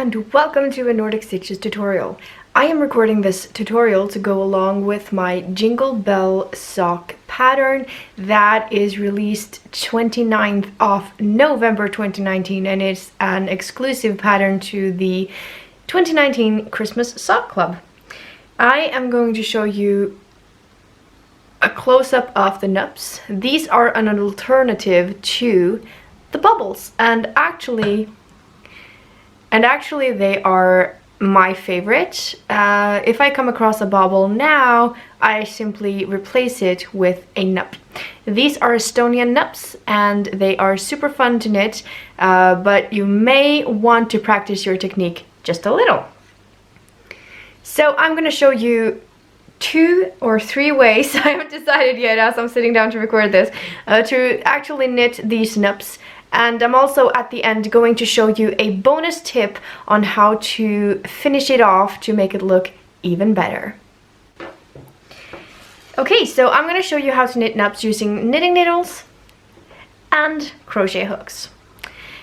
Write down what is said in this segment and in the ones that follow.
and welcome to a Nordic Stitches tutorial. I am recording this tutorial to go along with my Jingle Bell sock pattern that is released 29th of November 2019, and it's an exclusive pattern to the 2019 Christmas Sock Club. I am going to show you a close-up of the Nupps. These are an alternative to the bubbles, and actually they are my favorite. If I come across a bobble now, I simply replace it with a Nupp. These are Estonian Nupps and they are super fun to knit, but you may want to practice your technique just a little. So I'm going to show you 2 or 3 ways, I haven't decided yet as I'm sitting down to record this, to actually knit these Nupps. And I'm also at the end going to show you a bonus tip on how to finish it off to make it look even better. Okay, so I'm going to show you how to knit Nupps using knitting needles and crochet hooks.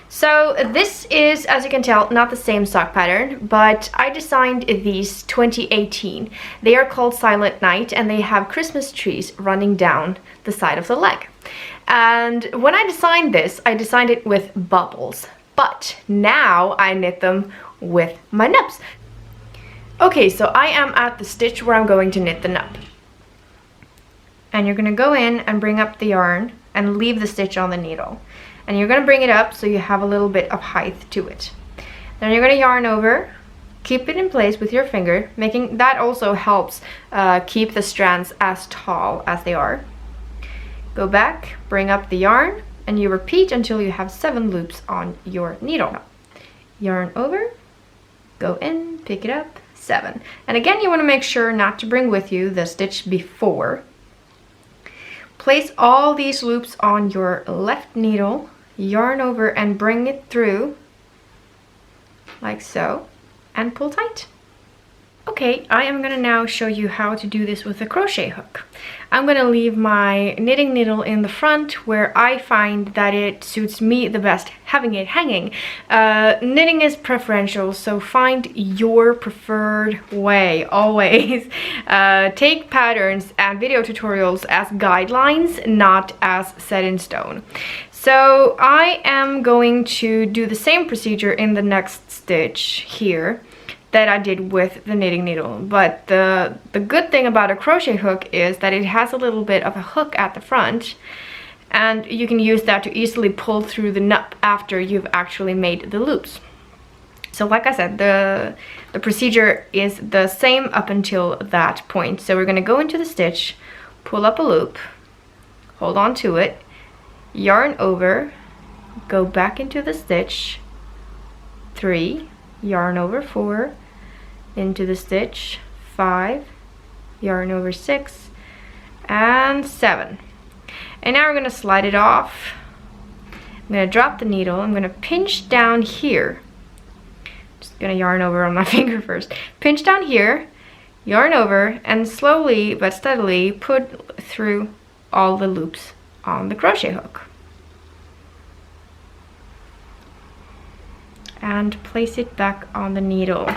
So this is, as you can tell, not the same sock pattern, but I designed these 2018. They are called Silent Night and they have Christmas trees running down the side of the leg. And when I designed this, I designed it with bubbles, but now I knit them with my Nupps. Okay, so I am at the stitch where I'm going to knit the Nupp. And you're gonna go in and bring up the yarn and leave the stitch on the needle. And you're gonna bring it up so you have a little bit of height to it. Then you're gonna yarn over, keep it in place with your finger, making that also helps keep the strands as tall as they are. Go back, bring up the yarn, and you repeat until you have 7 loops on your needle. Yarn over, go in, pick it up, 7. And again, you want to make sure not to bring with you the stitch before. Place all these loops on your left needle, yarn over and bring it through, like so, and pull tight. Okay, I am going to now show you how to do this with a crochet hook. I'm going to leave my knitting needle in the front where I find that it suits me the best, having it hanging. Knitting is preferential, so find your preferred way, always. Take patterns and video tutorials as guidelines, not as set in stone. So I am going to do the same procedure in the next stitch here that I did with the knitting needle, but the good thing about a crochet hook is that it has a little bit of a hook at the front, and you can use that to easily pull through the Nupp after you've actually made the loops. So like I said, the procedure is the same up until that point. So we're going to go into the stitch, pull up a loop, hold on to it, yarn over, go back into the stitch, 3, yarn over 4, into the stitch, 5, yarn over 6, and 7. And now we're going to slide it off. I'm going to drop the needle. I'm going to pinch down here. Just going to yarn over on my finger first. Pinch down here, yarn over, and slowly but steadily put through all the loops on the crochet hook. And place it back on the needle.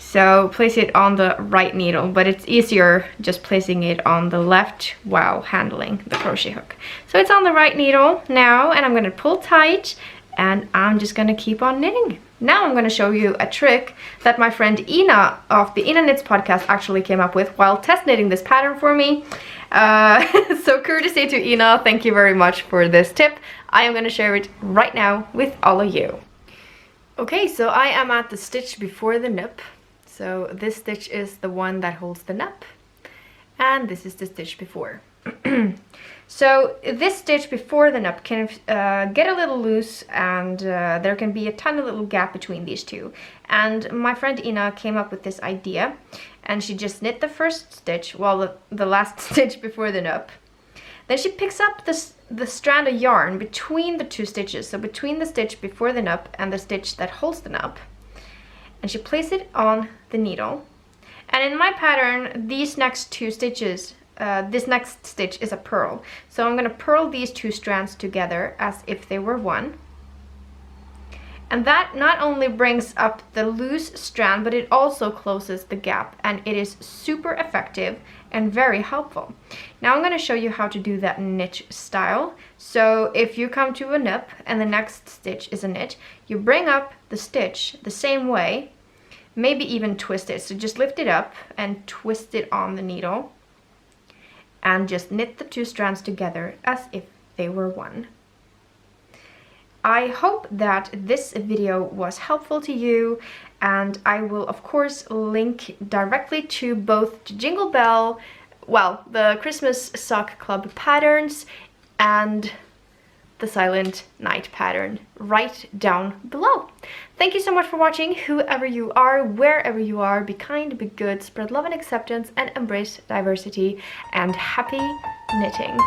So place it on the right needle, but it's easier just placing it on the left while handling the crochet hook. So it's on the right needle now, and I'm going to pull tight, and I'm just going to keep on knitting. Now I'm going to show you a trick that my friend Ina of the Ina Knits podcast actually came up with while test knitting this pattern for me. So courtesy to Ina, thank you very much for this tip. I am going to share it right now with all of you. Okay, so I am at the stitch before the Nupp. So this stitch is the one that holds the Nupp, and this is the stitch before. So this stitch before the Nupp can get a little loose, and there can be a tiny little gap between these two. And my friend Ina came up with this idea, and she just knit the first stitch, well, the last stitch before the Nupp. Then she picks up the strand of yarn between the 2 stitches, so between the stitch before the Nupp and the stitch that holds the Nupp, and she places it on the needle. And in my pattern, these next 2 stitches, this next stitch is a purl. So I'm going to purl these 2 strands together as if they were one. And that not only brings up the loose strand, but it also closes the gap, and it is super effective and very helpful. Now I'm going to show you how to do that knit style. So if you come to a nip and the next stitch is a knit, you bring up the stitch the same way, maybe even twist it. So just lift it up and twist it on the needle and just knit the two strands together as if they were one. I hope that this video was helpful to you, and I will of course link directly to both the Jingle Bell, well, the Christmas sock club patterns and the Silent Night pattern right down below. Thank you so much for watching, whoever you are, wherever you are. Be kind, be good, spread love and acceptance, and embrace diversity, and happy knitting.